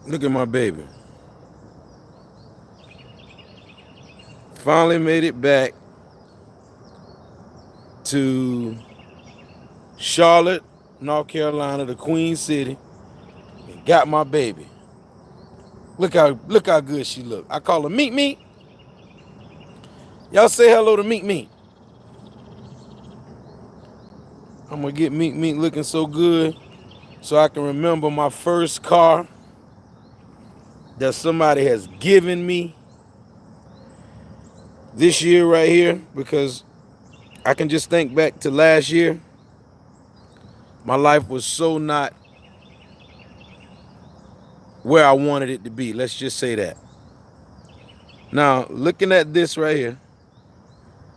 Look at my baby. Finally made it back to Charlotte, North Carolina, the Queen City, and got my baby. Look how good she look. I call her Meat Meat. Y'all say hello to Meat Meat. I'm gonna get Meat Meat looking so good so I can remember my first car that somebody has given me this year right here, because I can just think back to last year. My life was so not where I wanted it to be. Let's just say that. Now, looking at this right here.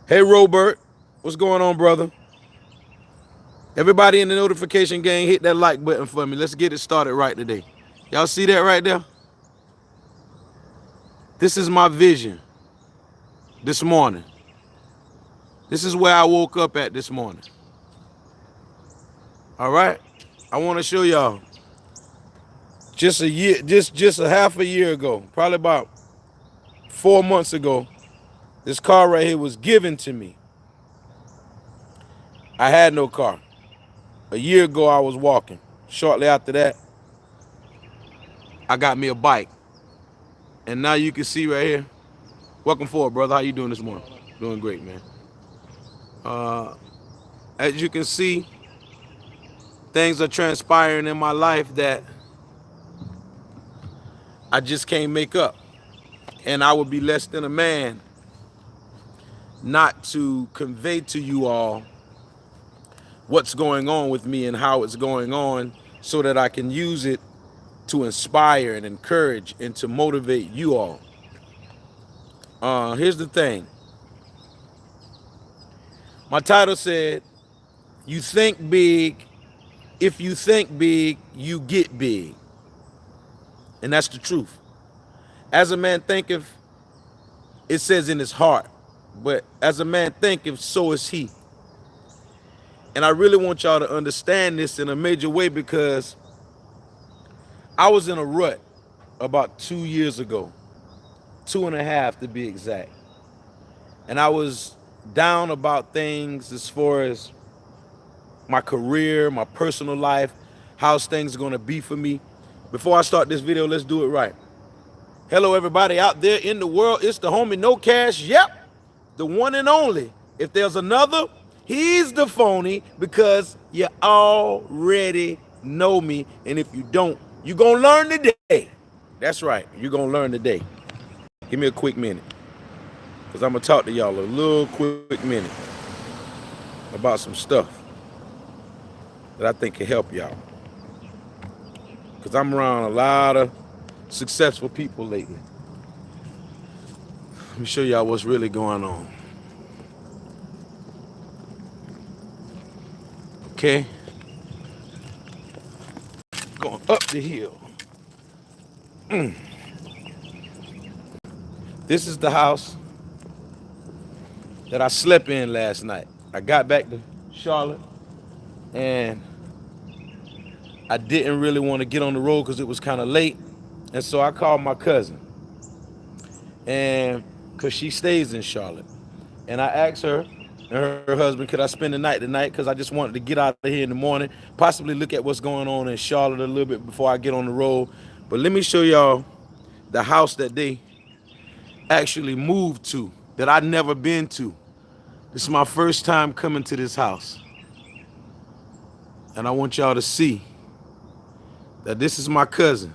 Hey, Robert. What's going on, brother? Everybody in the notification gang, hit that like button for me. Let's get it started right today. Y'all see that right there? This is my vision this morning. This is where I woke up at this morning. All right? I want to show y'all. Just a half a year ago, probably about 4 months ago, this car right here was given to me. I had no car. A year ago, I was walking. Shortly after that, I got me a bike. And now you can see right here. Welcome forward, brother. How you doing this morning? Doing great, man. As you can see, things are transpiring in my life that I just can't make up. And I would be less than a man not to convey to you all what's going on with me and how it's going on, so that I can use it to inspire and encourage and to motivate you all. Here's the thing. My title said, you think big. If you think big, you get big. And that's the truth. As a man thinketh, it says in his heart. But as a man thinketh, so is he. And I really want y'all to understand this in a major way, because I was in a rut about 2 years ago, 2.5 to be exact. And I was down about things as far as my career, my personal life, how's things going to be for me. Before I start this video, let's do it right. Hello, everybody out there in the world. It's the homie No Cash. Yep, the one and only. If there's another, he's the phony, because you already know me. And if you don't, you're going to learn today. That's right. You're going to learn today. Give me a quick minute, because I'm going to talk to y'all a little quick minute about some stuff that I think can help y'all. Because I'm around a lot of successful people lately. Let me show y'all what's really going on. Okay. Going up the hill. This is the house that I slept in last night. I got back to Charlotte and I didn't really want to get on the road because it was kind of late. And so I called my cousin, and because she stays in Charlotte. And I asked her and her husband, could I spend the night tonight? Because I just wanted to get out of here in the morning, possibly look at what's going on in Charlotte a little bit before I get on the road. But let me show y'all the house that they actually moved to, that I'd never been to. This is my first time coming to this house. And I want y'all to see that this is my cousin,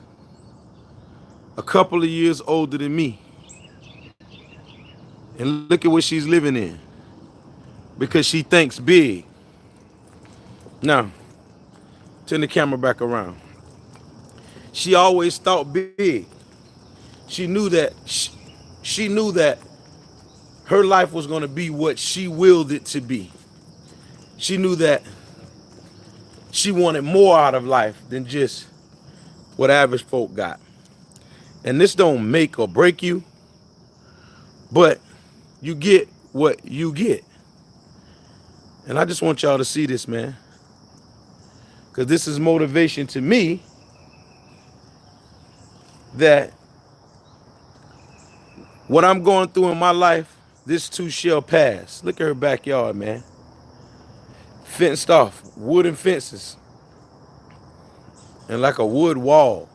a couple of years older than me. And look at what she's living in, because she thinks big. Now, turn the camera back around. She always thought big. She knew that her life was going to be what she willed it to be. She knew that she wanted more out of life than just what average folk got. And this don't make or break you, but you get what you get. And I just want y'all to see this, man, because this is motivation to me that what I'm going through in my life, this too shall pass. Look at her backyard, man. Fenced off, wooden fences, and like a wood wall.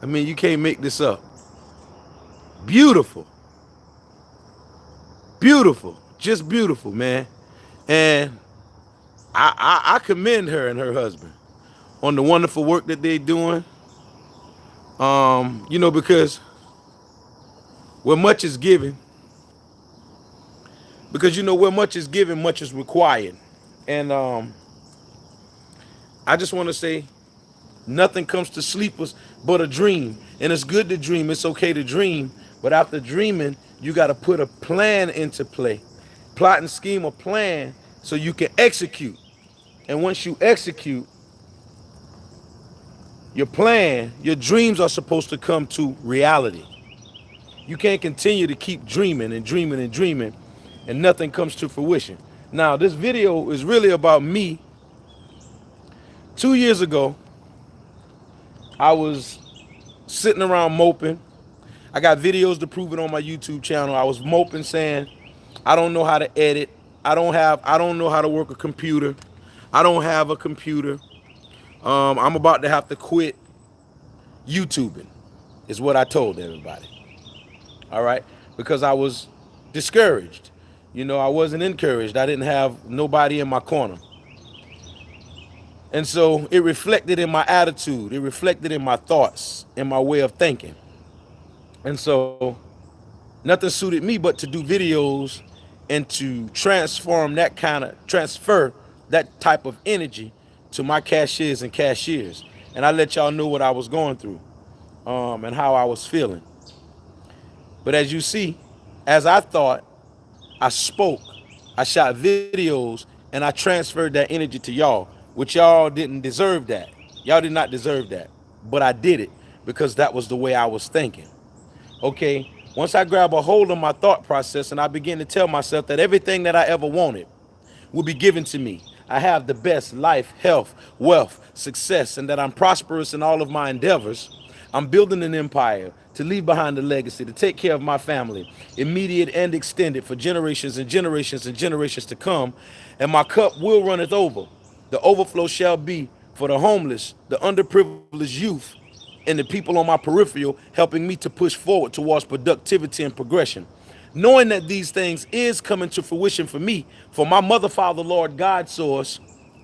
I mean, you can't make this up. Beautiful. Beautiful. Just beautiful, man. And I commend her and her husband on the wonderful work that they're doing. Because where much is given, where much is given, much is required. And I just want to say, nothing comes to sleepers but a dream. And it's good to dream. It's okay to dream. But after dreaming, you got to put a plan into play. Plot and scheme a plan so you can execute. And once you execute your plan, your dreams are supposed to come to reality. You can't continue to keep dreaming and dreaming and dreaming and nothing comes to fruition. Now, this video is really about me. 2 years ago, I was sitting around moping. I got videos to prove it on my YouTube channel. I was moping saying, I don't know how to edit. I don't know how to work a computer. I don't have a computer. I'm about to have to quit YouTubing, is what I told everybody. All right? Because I was discouraged. I wasn't encouraged. I didn't have nobody in my corner. And so it reflected in my attitude. It reflected in my thoughts, in my way of thinking. And so nothing suited me but to do videos and to transfer that type of energy to my cashiers and cashiers. And I let y'all know what I was going through and how I was feeling. But as you see, as I thought, I spoke, I shot videos, and I transferred that energy to y'all, which y'all didn't deserve that. Y'all did not deserve that. But I did it because that was the way I was thinking. Okay, once I grab a hold of my thought process and I begin to tell myself that everything that I ever wanted will be given to me. I have the best life, health, wealth, success, and that I'm prosperous in all of my endeavors. I'm building an empire to leave behind a legacy, to take care of my family, immediate and extended, for generations and generations and generations to come. And my cup will runneth over. The overflow shall be for the homeless, the underprivileged youth, and the people on my peripheral, helping me to push forward towards productivity and progression. Knowing that these things is coming to fruition for me, for my mother, father, Lord, God source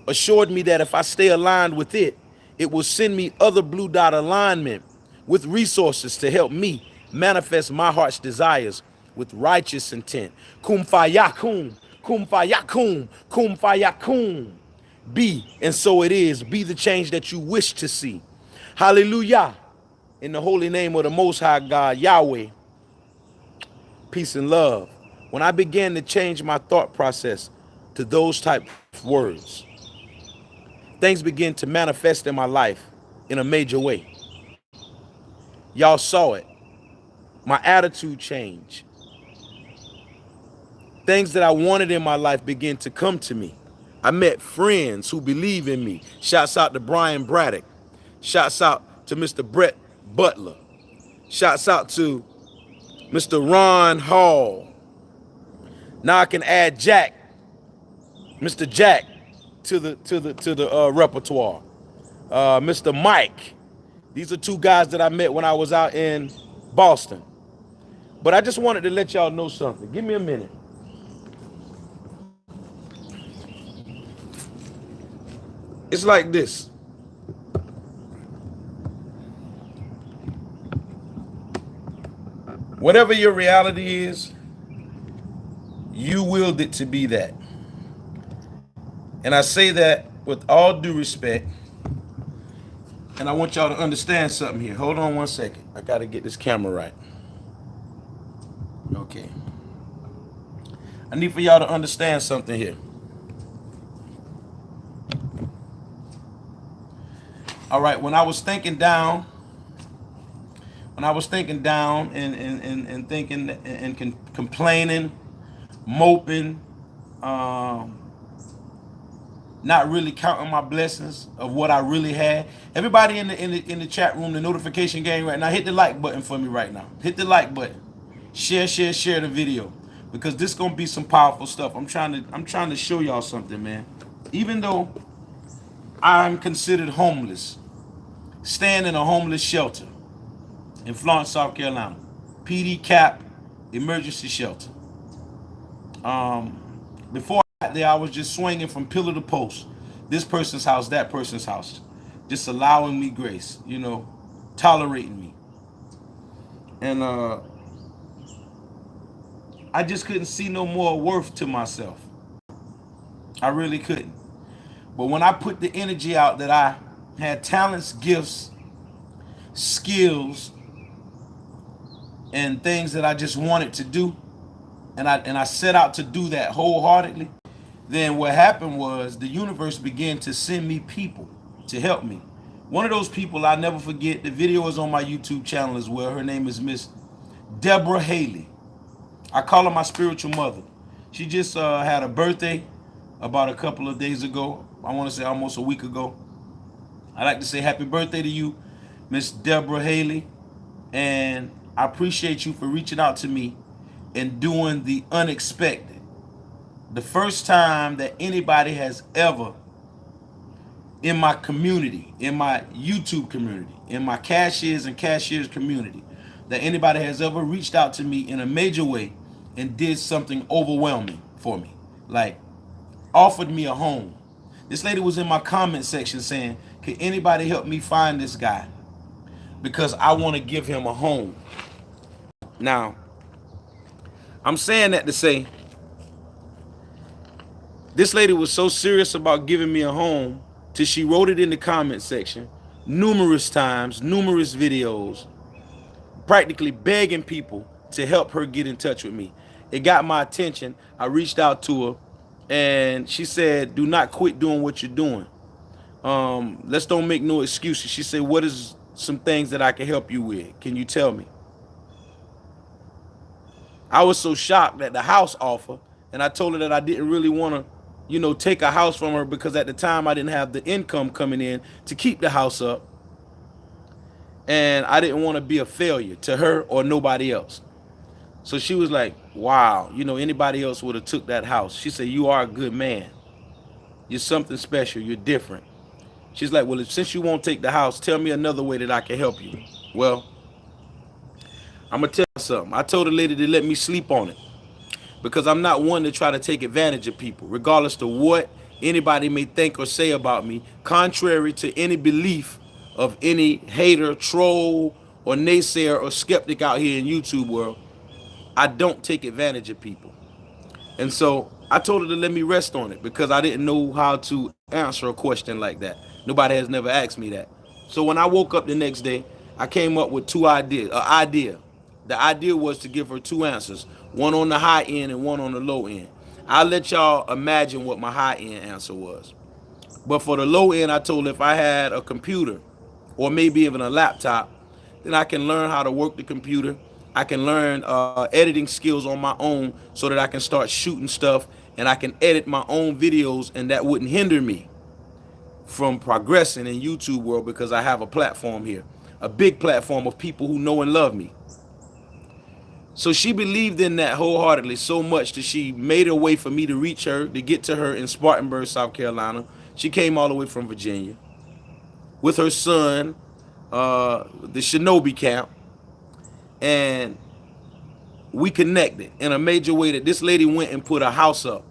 assured me that if I stay aligned with it, it will send me other blue dot alignment with resources to help me manifest my heart's desires with righteous intent. Kum fayakum, kum fayakum, kum fayakum. Be, and so it is. Be the change that you wish to see. Hallelujah. In the holy name of the Most High God, Yahweh. Peace and love. When I began to change my thought process to those type of words, things began to manifest in my life in a major way. Y'all saw it. My attitude changed. Things that I wanted in my life began to come to me. I met friends who believe in me. Shouts out to Brian Braddock. Shouts out to Mr. Brett Butler. Shouts out to Mr. Ron Hall. Now I can add Jack, Mr. Jack, to the repertoire. Mr. Mike. These are two guys that I met when I was out in Boston. But I just wanted to let y'all know something. Give me a minute. It's like this. Whatever your reality is, you willed it to be that. And I say that with all due respect. And I want y'all to understand something here. Hold on 1 second. I got to get this camera right. Okay. I need for y'all to understand something here. All right, when I was thinking down and thinking and complaining, moping, not really counting my blessings of what I really had. Everybody in the chat room, the notification gang right now, hit the like button for me right now. Hit the like button. Share the video, because this gonna be some powerful stuff. I'm trying to show y'all something, man. Even though I'm considered homeless, staying in a homeless shelter in Florence, South Carolina, PD Cap emergency shelter. Before I got there, I was just swinging from pillar to post, this person's house, that person's house, just allowing me grace, tolerating me. And I just couldn't see no more worth to myself. I really couldn't. But when I put the energy out that I had talents, gifts, skills, and things that I just wanted to do, and I set out to do that wholeheartedly, then what happened was the universe began to send me people to help me. One of those people I'll never forget, the video is on my YouTube channel as well. Her name is Miss Deborah Haley. I call her my spiritual mother. She just had a birthday about a couple of days ago. I want to say almost a week ago. I'd like to say happy birthday to you, Miss Deborah Haley. And I appreciate you for reaching out to me and doing the unexpected. The first time that anybody has ever, in my community, in my YouTube community, in my cashiers and cashiers community, that anybody has ever reached out to me in a major way and did something overwhelming for me. Like, offered me a home. This lady was in my comment section saying, can anybody help me find this guy? Because I want to give him a home. Now, I'm saying that to say, this lady was so serious about giving me a home till she wrote it in the comment section numerous times, numerous videos, practically begging people to help her get in touch with me. It got my attention. I reached out to her, and she said, do not quit doing what you're doing. Let's don't make no excuses. She said, what is some things that I can help you with? Can you tell me? I was so shocked at the house offer, and I told her that I didn't really want to, take a house from her, because at the time I didn't have the income coming in to keep the house up. And I didn't want to be a failure to her or nobody else. So she was like, wow, anybody else would have took that house. She said, you are a good man. You're something special. You're different. She's like, well, since you won't take the house, tell me another way that I can help you. Well, I'm going to tell you something. I told the lady to let me sleep on it, because I'm not one to try to take advantage of people, regardless to what anybody may think or say about me, contrary to any belief of any hater, troll, or naysayer or skeptic out here in YouTube world. I don't take advantage of people. And so I told her to let me rest on it, because I didn't know how to answer a question like that. Nobody has never asked me that. So when I woke up the next day, I came up with an idea. The idea was to give her two answers, one on the high end and one on the low end. I'll let y'all imagine what my high end answer was. But for the low end, I told her if I had a computer or maybe even a laptop, then I can learn how to work the computer. I can learn editing skills on my own, so that I can start shooting stuff and I can edit my own videos, and that wouldn't hinder me from progressing in YouTube world, because I have a platform here, a big platform of people who know and love me. So she believed in that wholeheartedly, so much that she made a way for me to reach her, to get to her in Spartanburg, South Carolina. She came all the way from Virginia with her son, the Shinobi camp, and we connected in a major way. That this lady went and put a house up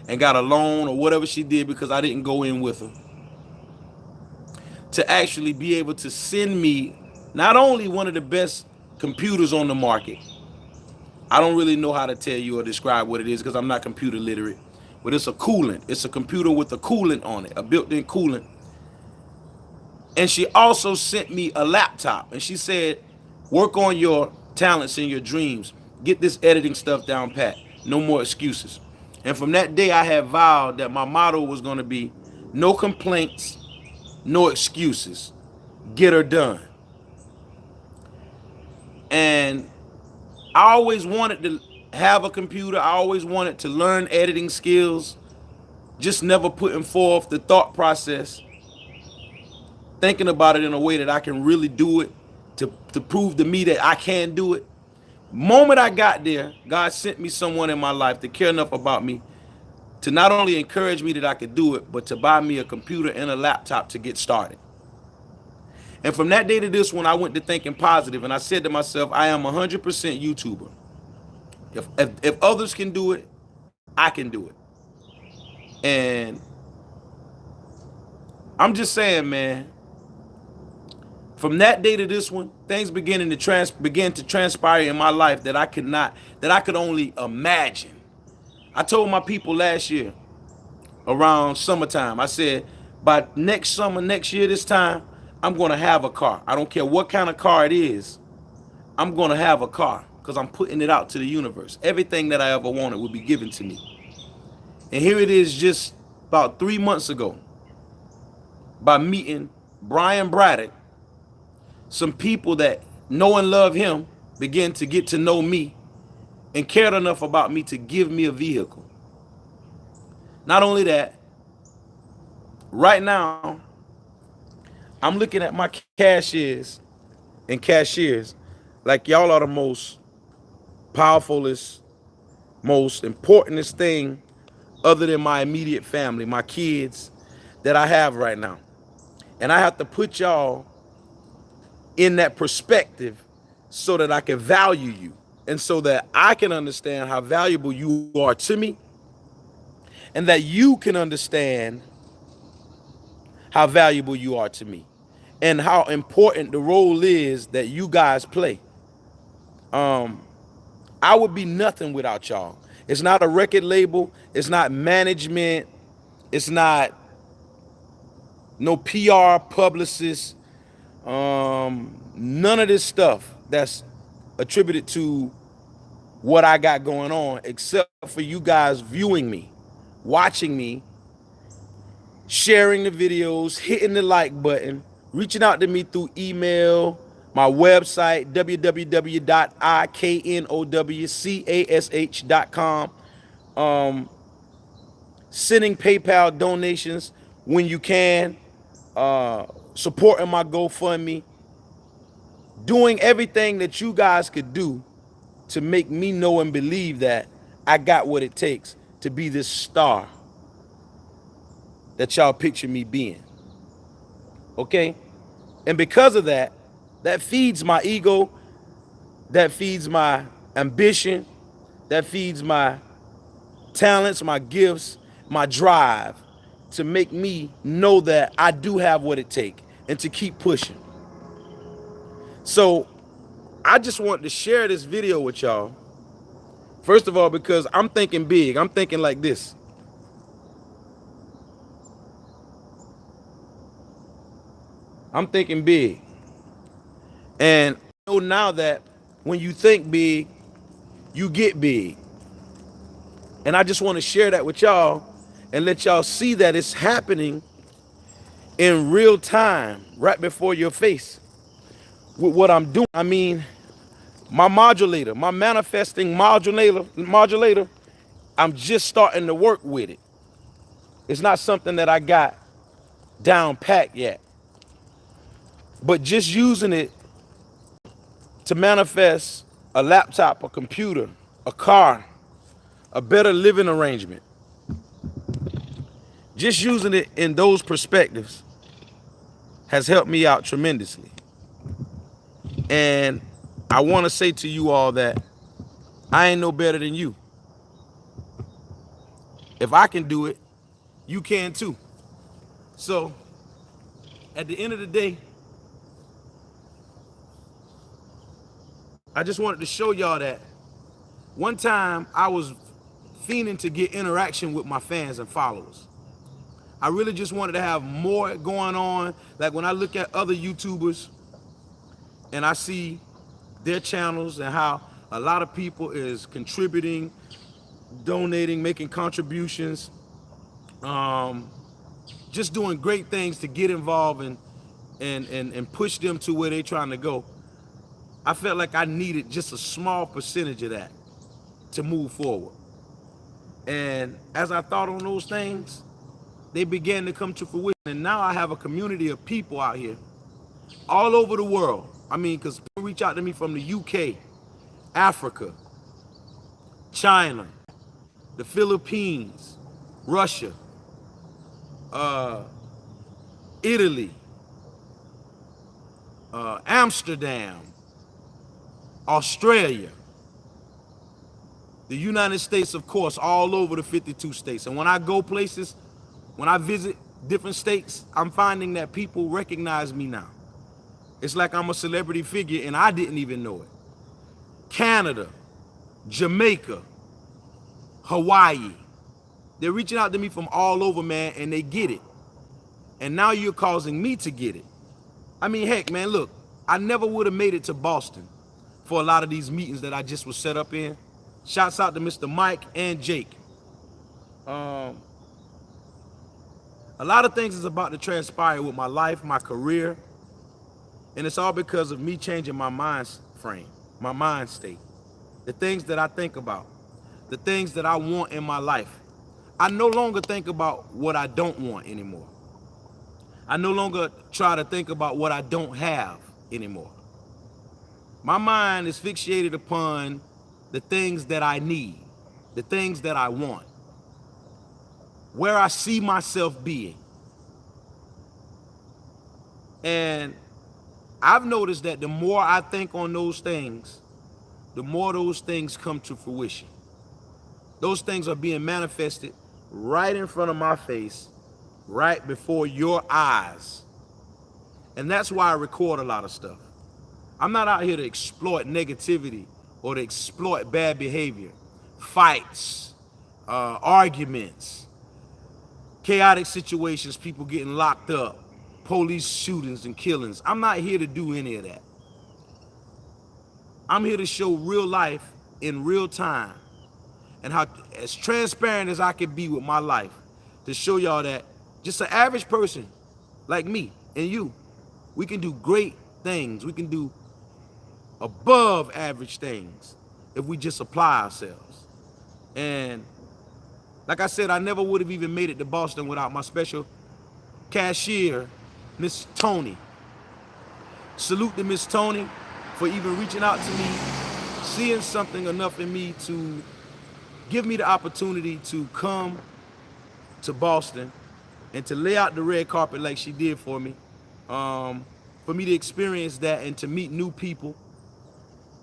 and got a loan or whatever she did, because I didn't go in with her, to actually be able to send me not only one of the best computers on the market. I don't really know how to tell you or describe what it is, because I'm not computer literate, but it's a coolant. It's a computer with a coolant on it, a built-in coolant. And she also sent me a laptop, and she said, work on your talents and your dreams. Get this editing stuff down pat. No more excuses. And from that day, I had vowed that my motto was going to be no complaints, no excuses. Get her done. And I always wanted to have a computer. I always wanted to learn editing skills, just never putting forth the thought process, thinking about it in a way that I can really do it, to prove to me that I can do it. Moment I got there, God sent me someone in my life to care enough about me to not only encourage me that I could do it, but to buy me a computer and a laptop to get started. And from that day to this one, I went to thinking positive, and I said to myself, I am 100% YouTuber. If others can do it, I can do it. And I'm just saying, man, from that day to this one, things began to transpire in my life that I could only imagine. I told my people last year around summertime, I said, by next summer, next year, this time, I'm going to have a car. I don't care what kind of car it is. I'm going to have a car because I'm putting it out to the universe. Everything that I ever wanted will be given to me. And here it is, just about 3 months ago, by meeting Brian Braddock, some people that know and love him began to get to know me and cared enough about me to give me a vehicle. Not only that, right now, I'm looking at my cashiers and cashiers like y'all are the most powerfulest, most importantest thing other than my immediate family, my kids that I have right now. And I have to put y'all in that perspective so that I can value you and so that I can understand how valuable you are to me and that you can understand how valuable you are to me and how important the role is that you guys play. I would be nothing without y'all. It's not a record label. It's not management. It's not no PR publicist. None of this stuff that's attributed to what I got going on, except for you guys viewing me, watching me, sharing the videos, hitting the like button, reaching out to me through email, my website, www.IKNOWCASH.com, sending PayPal donations when you can, supporting my GoFundMe, doing everything that you guys could do to make me know and believe that I got what it takes to be this star that y'all picture me being. Okay? And because of that, that feeds my ego, that feeds my ambition, that feeds my talents, my gifts, my drive to make me know that I do have what it takes and to keep pushing. So I just wanted to share this video with y'all. First of all, because I'm thinking big. I'm thinking like this. I'm thinking big. And I know now that when you think big, you get big. And I just want to share that with y'all and let y'all see that it's happening in real time, right before your face. With what I'm doing, I mean, my modulator, my manifesting modulator, I'm just starting to work with it. It's not something that I got down pat yet. But just using it to manifest a laptop, a computer, a car, a better living arrangement, just using it in those perspectives has helped me out tremendously. And I want to say to you all that I ain't no better than you. If I can do it, you can too. So at the end of the day, I just wanted to show y'all that one time I was fiending to get interaction with my fans and followers. I really just wanted to have more going on. Like when I look at other YouTubers and I see their channels and how a lot of people is contributing, donating, making contributions, just doing great things to get involved and push them to where they're trying to go. I felt like I needed just a small percentage of that. to move forward. And as I thought on those things, they began to come to fruition. And now I have a community of people out here all over the world. I mean, because people reach out to me from the UK, Africa, China, the Philippines, Russia, Italy, Amsterdam, Australia, the United States, of course, all over the 52 states. And when I go places, when I visit different states, I'm finding that people recognize me now. It's like I'm a celebrity figure and I didn't even know it. Canada, Jamaica, Hawaii. They're reaching out to me from all over, man, and they get it. And now you're causing me to get it. I mean, heck, man, look, I never would have made it to Boston for a lot of these meetings that I just was set up in. Shouts out to Mr. Mike and Jake. A lot of things is about to transpire with my life, my career, and it's all because of me changing my mind frame, my mind state, the things that I think about, the things that I want in my life. I no longer think about what I don't want anymore. I no longer try to think about what I don't have anymore. My mind is fixated upon the things that I need, the things that I want, where I see myself being. And I've noticed that the more I think on those things, the more those things come to fruition. Those things are being manifested right in front of my face, right before your eyes. And that's why I record a lot of stuff. I'm not out here to exploit negativity or to exploit bad behavior, fights, arguments, chaotic situations, people getting locked up, police shootings and killings. I'm not here to do any of that. I'm here to show real life in real time and how as transparent as I can be with my life to show y'all that just an average person like me and you, we can do great things. We can do above average things if we just apply ourselves. And like I said, I never would have even made it to Boston without my special cashier, Miss Tony. Salute to Miss Tony for even reaching out to me, seeing something enough in me to give me the opportunity to come to Boston and to lay out the red carpet like she did for me to experience that and to meet new people.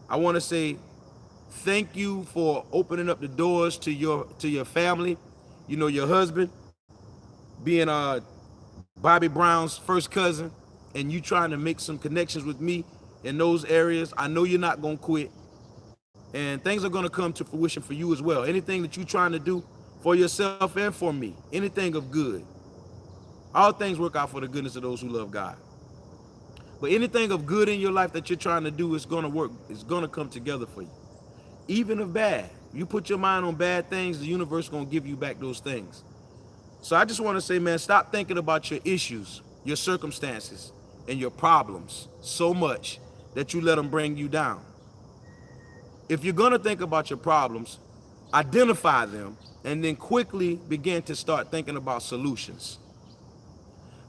I want to say thank you for opening up the doors to your family. You know, your husband being Bobby Brown's first cousin, and you trying to make some connections with me in those areas. I know you're not going to quit, and things are going to come to fruition for you as well. Anything that you're trying to do for yourself and for me, anything of good, all things work out for the goodness of those who love God. But anything of good in your life that you're trying to do is going to work. It's going to come together for you. Even if bad, you put your mind on bad things, the universe is going to give you back those things. So I just want to say, man, stop thinking about your issues, your circumstances, and your problems so much that you let them bring you down. If you're going to think about your problems, identify them, and then quickly begin to start thinking about solutions.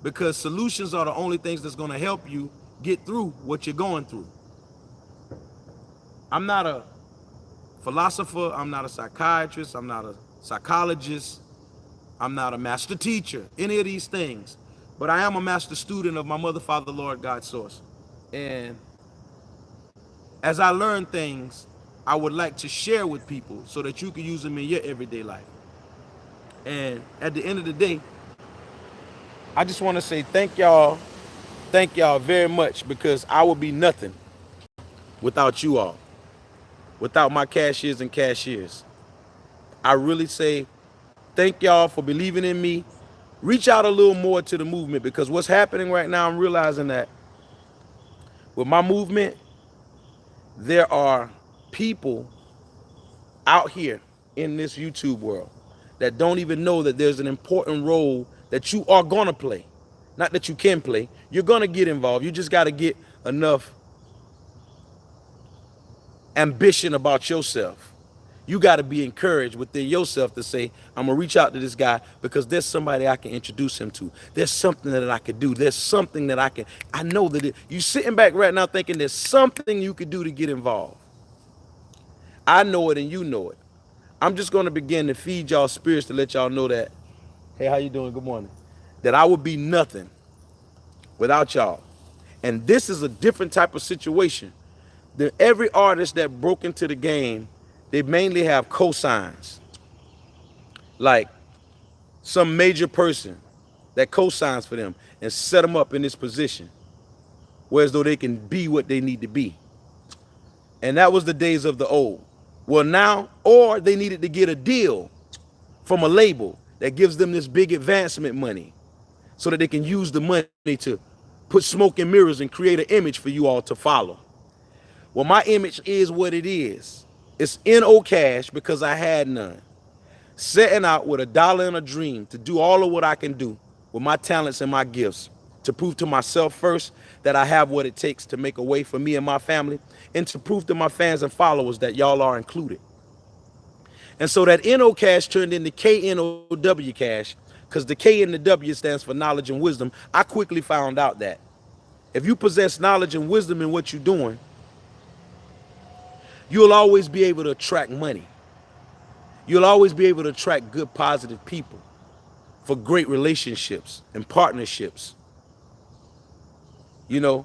Because solutions are the only things that's going to help you get through what you're going through. I'm not a philosopher, I'm not a psychiatrist, I'm not a psychologist, I'm not a master teacher, any of these things. But I am a master student of my mother, father, Lord, God, source. And as I learn things, I would like to share with people so that you can use them in your everyday life. And at the end of the day, I just want to say thank y'all very much, because I would be nothing without you all, without my cashiers and cashiers. I really say thank y'all for believing in me. Reach out a little more to the movement, because what's happening right now, I'm realizing that with my movement, there are people out here in this YouTube world that don't even know that there's an important role that you are gonna play. Not that you can play, you're gonna get involved. You just gotta get enough ambition about yourself You got to be encouraged within yourself to say, I'm going to reach out to this guy because there's somebody I can introduce him to. There's something that I could do. There's something that I know that you sitting back right now thinking there's something you could do to get involved. I know it and you know it. I'm just going to begin to feed y'all spirits to let y'all know that, hey, how you doing? Good morning. That I would be nothing without y'all. And this is a different type of situation. Every artist that broke into the game, they mainly have cosigns. Like some major person that cosigns for them and set them up in this position, whereas though they can be what they need to be. And that was the days of the old. Well, now, or they needed to get a deal from a label that gives them this big advancement money so that they can use the money to put smoke and mirrors and create an image for you all to follow. Well, my image is what it is. It's IKNOWCASH because I had none. Setting out with $1 and a dream to do all of what I can do with my talents and my gifts, to prove to myself first that I have what it takes to make a way for me and my family, and to prove to my fans and followers that y'all are included. And so that IKNOWCASH turned into KNOWCASH, because the K and the W stands for knowledge and wisdom. I quickly found out that if you possess knowledge and wisdom in what you're doing, you'll always be able to attract money. You'll always be able to attract good, positive people for great relationships and partnerships. You know,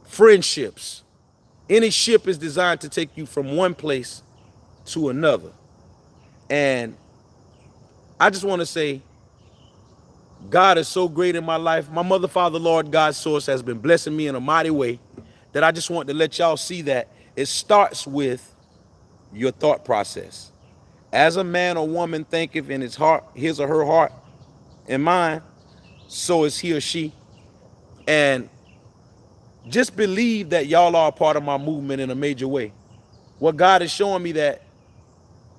friendships. Any ship is designed to take you from one place to another. And I just want to say, God is so great in my life. My mother, father, Lord, God, source has been blessing me in a mighty way that I just want to let y'all see that it starts with your thought process. As a man or woman thinketh in his heart, his or her heart and mind, so is he or she. And just believe that y'all are a part of my movement in a major way. What God is showing me that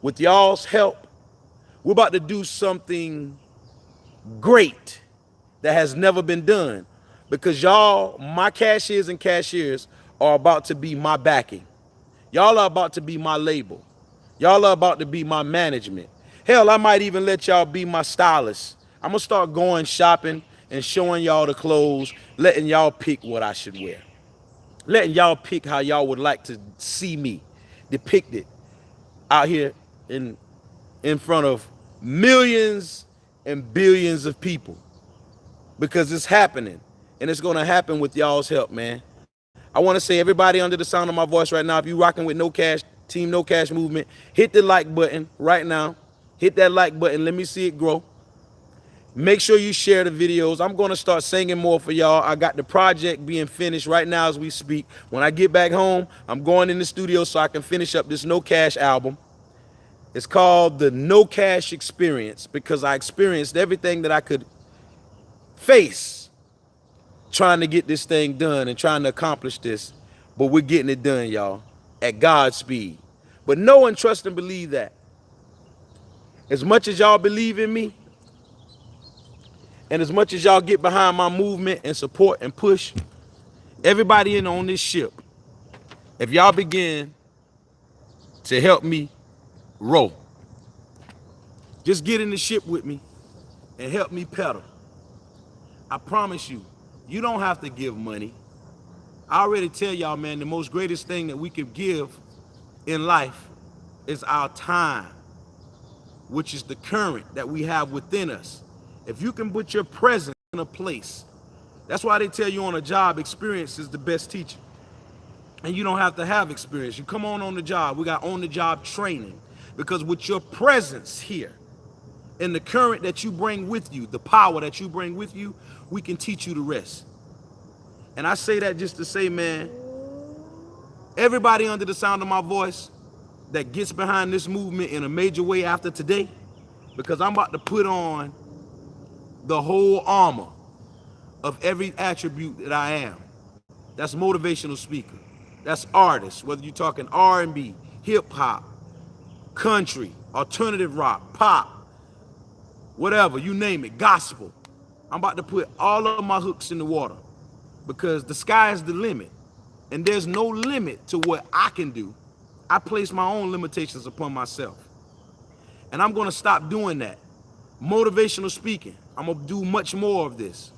with y'all's help, we're about to do something great that has never been done, because y'all, my cashiers and cashiers, are about to be my backing. Y'all are about to be my label. Y'all are about to be my management. Hell, I might even let y'all be my stylist. I'm gonna start going shopping and showing y'all the clothes, letting y'all pick what I should wear, letting y'all pick how y'all would like to see me depicted out here in front of millions and billions of people, because it's happening, and it's gonna happen with y'all's help, man. I want to say, everybody under the sound of my voice right now, if you rocking with IKNOWCASH, Team IKNOWCASH movement, hit the like button right now. Hit that like button. Let me see it grow. Make sure you share the videos. I'm going to start singing more for y'all. I got the project being finished right now as we speak. When I get back home, I'm going in the studio so I can finish up this IKNOWCASH album. It's called the IKNOWCASH Experience, because I experienced everything that I could face trying to get this thing done and trying to accomplish this. But we're getting it done, y'all, at God's speed. But know and trust and believe that as much as y'all believe in me, and as much as y'all get behind my movement and support and push everybody in on this ship, if y'all begin to help me row, just get in the ship with me and help me pedal. I promise you, you don't have to give money. I already tell y'all, man, the most greatest thing that we could give in life is our time, which is the current that we have within us. If you can put your presence in a place, that's why they tell you on a job, experience is the best teacher. And you don't have to have experience. You come on the job. We got on-the-job training, because with your presence here and the current that you bring with you, the power that you bring with you, we can teach you the rest. And I say that just to say, man, everybody under the sound of my voice that gets behind this movement in a major way after today, because I'm about to put on the whole armor of every attribute that I am. That's motivational speaker. That's artist, whether you're talking R&B, hip hop, country, alternative rock, pop, whatever, you name it, gospel. I'm about to put all of my hooks in the water, because the sky is the limit, and there's no limit to what I can do I place my own limitations upon myself. And I'm going to stop doing that. Motivational speaking, I'm going to do much more of this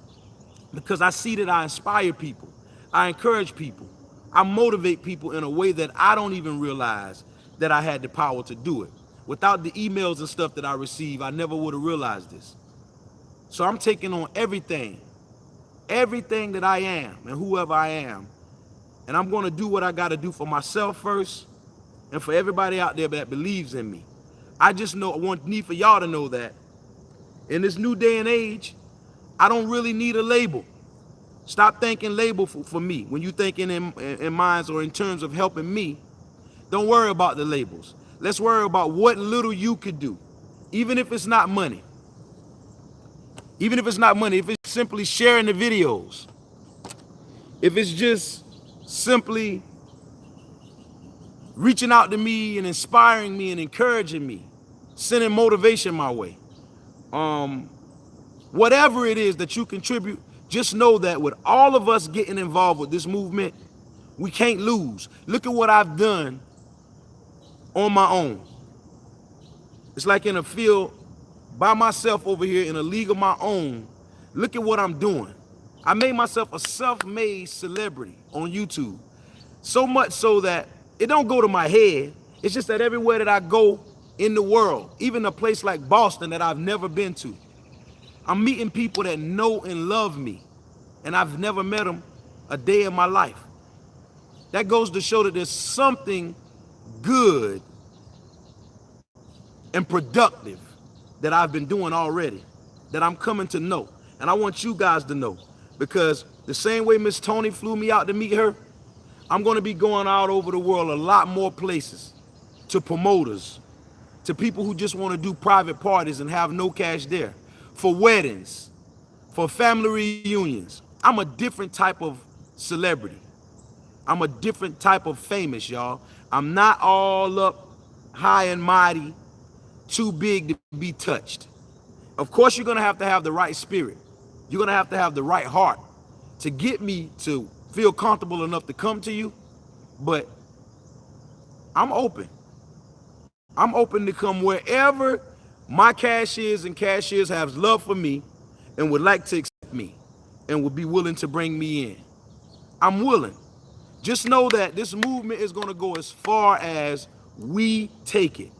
because I see that I inspire people. I encourage people. I motivate people in a way that I don't even realize that I had the power to do it. Without the emails and stuff that I receive, I never would have realized this. So I'm taking on everything that I am and whoever I am. And I'm going to do what I got to do for myself first and for everybody out there that believes in me. I just need for y'all to know that in this new day and age, I don't really need a label. Stop thinking label for me. When you thinking in minds or in terms of helping me, don't worry about the labels. Let's worry about what little you could do, even if it's not money. Even if it's not money, if it's simply sharing the videos, if it's just simply reaching out to me and inspiring me and encouraging me, sending motivation my way. Whatever it is that you contribute, just know that with all of us getting involved with this movement, we can't lose. Look at what I've done on my own. It's like in a field by myself over here in a league of my own. Look at what I'm doing. I made myself a self-made celebrity on YouTube. So much so that it don't go to my head. It's just that everywhere that I go in the world, even a place like Boston that I've never been to, I'm meeting people that know and love me, and I've never met them a day in my life. That goes to show that there's something good and productive that I've been doing already, that I'm coming to know. And I want you guys to know, because the same way Miss Tony flew me out to meet her, I'm going to be going out over the world a lot more places, to promoters, to people who just want to do private parties and have no cash there, for weddings, for family reunions. I'm a different type of celebrity. I'm a different type of famous, y'all. I'm not all up high and mighty, too big to be touched. Of course, you're going to have the right spirit. You're going to have the right heart to get me to feel comfortable enough to come to you. But I'm open. I'm open to come wherever my cashiers and cashiers have love for me and would like to accept me and would be willing to bring me in. I'm willing. Just know that this movement is going to go as far as we take it.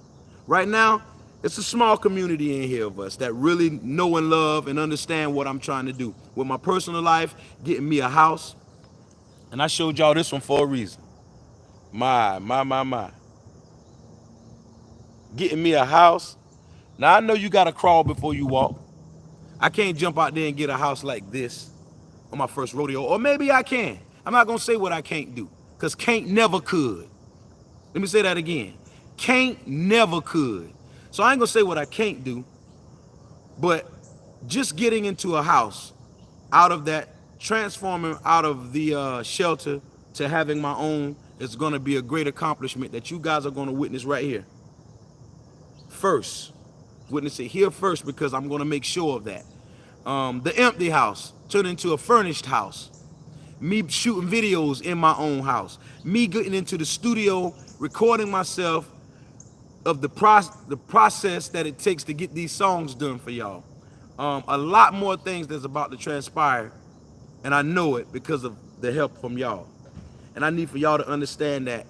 Right now, it's a small community in here of us that really know and love and understand what I'm trying to do. With my personal life, getting me a house. And I showed y'all this one for a reason. My. Getting me a house. Now, I know you got to crawl before you walk. I can't jump out there and get a house like this on my first rodeo. Or maybe I can. I'm not going to say what I can't do, because can't never could. Let me say that again. Can't never could. So I ain't going to say what I can't do, but just getting into a house, out of that, transforming out of the shelter to having my own, is going to be a great accomplishment that you guys are going to witness right here. First. Witness it here first, because I'm going to make sure of that. The empty house turned into a furnished house. Me shooting videos in my own house. Me getting into the studio, recording myself of the process that it takes to get these songs done for y'all. A lot more things that's about to transpire, and I know it because of the help from y'all. And I need for y'all to understand that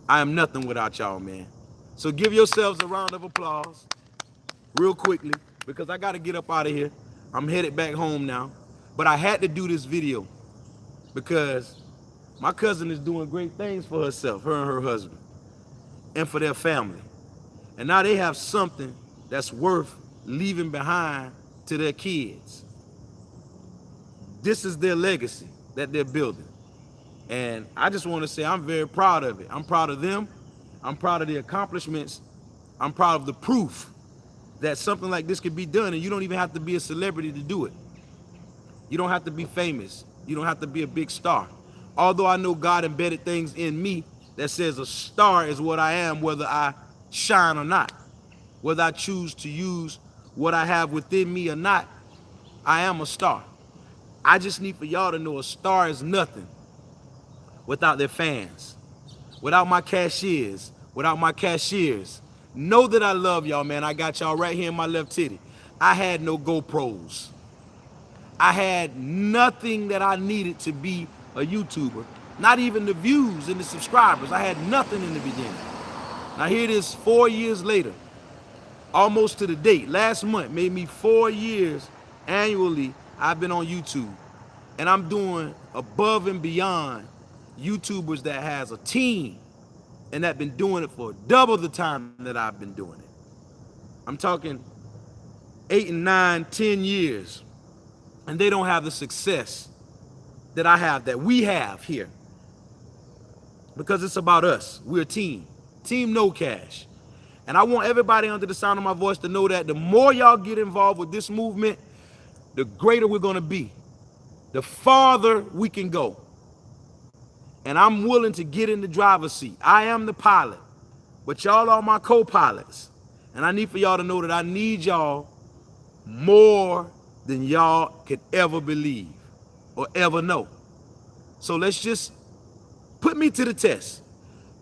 I am nothing without y'all, man. So give yourselves a round of applause real quickly, because I got to get up out of here. I'm headed back home now. But I had to do this video because my cousin is doing great things for herself, her and her husband, and for their family. And now they have something that's worth leaving behind to their kids. This is their legacy that they're building. And I just want to say I'm very proud of it. I'm proud of them. I'm proud of the accomplishments. I'm proud of the proof that something like this could be done, and you don't even have to be a celebrity to do it. You don't have to be famous. You don't have to be a big star. Although I know God embedded things in me that says a star is what I am, whether I shine or not. Whether I choose to use what I have within me or not, I am a star. I just need for y'all to know a star is nothing without their fans. without my cashiers, without my cashiers. Know that I love y'all, man. I got y'all right here in my left titty. I had no GoPros. I had nothing that I needed to be a YouTuber. Not even the views and the subscribers. I had nothing in the beginning. Now here it is 4 years later, almost to the date. Last month made me 4 years annually I've been on YouTube. And I'm doing above and beyond YouTubers that has a team and that been doing it for double the time that I've been doing it. I'm talking 8 and 9, 10 years. And they don't have the success that I have, that we have here. Because it's about us. We're a team. Team No Cash. And I want everybody under the sound of my voice to know that the more y'all get involved with this movement, the greater we're going to be. The farther we can go. And I'm willing to get in the driver's seat. I am the pilot. But y'all are my co-pilots. And I need for y'all to know that I need y'all more than y'all could ever believe or ever know. So let's just put me to the test.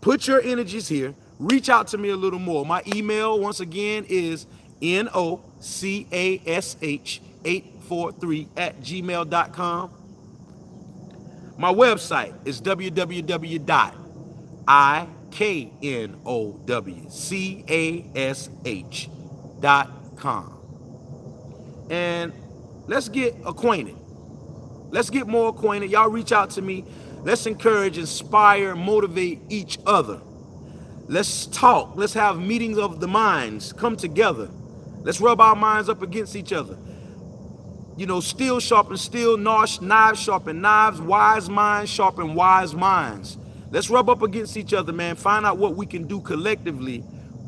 Put your energies here. Reach out to me a little more. My email, once again, is NOCASH843@gmail.com. My website is www.IKNOWCASH.com. And let's get acquainted. Let's get more acquainted. Y'all reach out to me. Let's encourage, inspire, motivate each other. Let's talk. Let's have meetings of the minds. Come together. Let's rub our minds up against each other. You know, steel sharpen steel, knives sharpen knives, wise minds sharpen wise minds. Let's rub up against each other, man. Find out what we can do collectively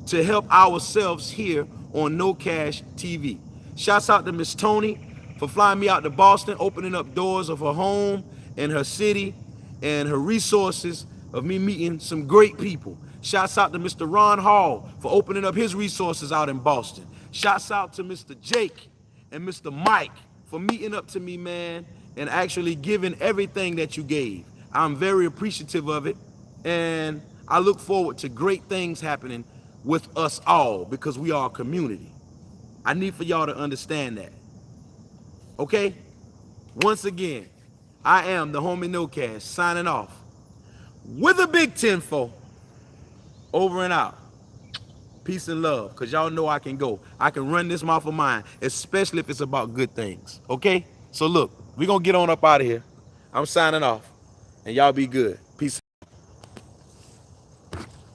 to help ourselves here on No Cash TV. Shouts out to Miss Tony for flying me out to Boston, opening up doors of her home and her city and her resources of me meeting some great people. Shouts out to Mr. Ron Hall for opening up his resources out in Boston. Shouts out to Mr. Jake and Mr. Mike for meeting up to me, man, and actually giving everything that you gave. I'm very appreciative of it, and I look forward to great things happening with us all because we are a community. I need for y'all to understand that. Okay? Once again, I am the homie No Cash signing off with a big 10-4. Over and out. Peace and love, because y'all know I can go. I can run this mouth of mine, especially if it's about good things. Okay? So look, we're going to get on up out of here. I'm signing off, and y'all be good.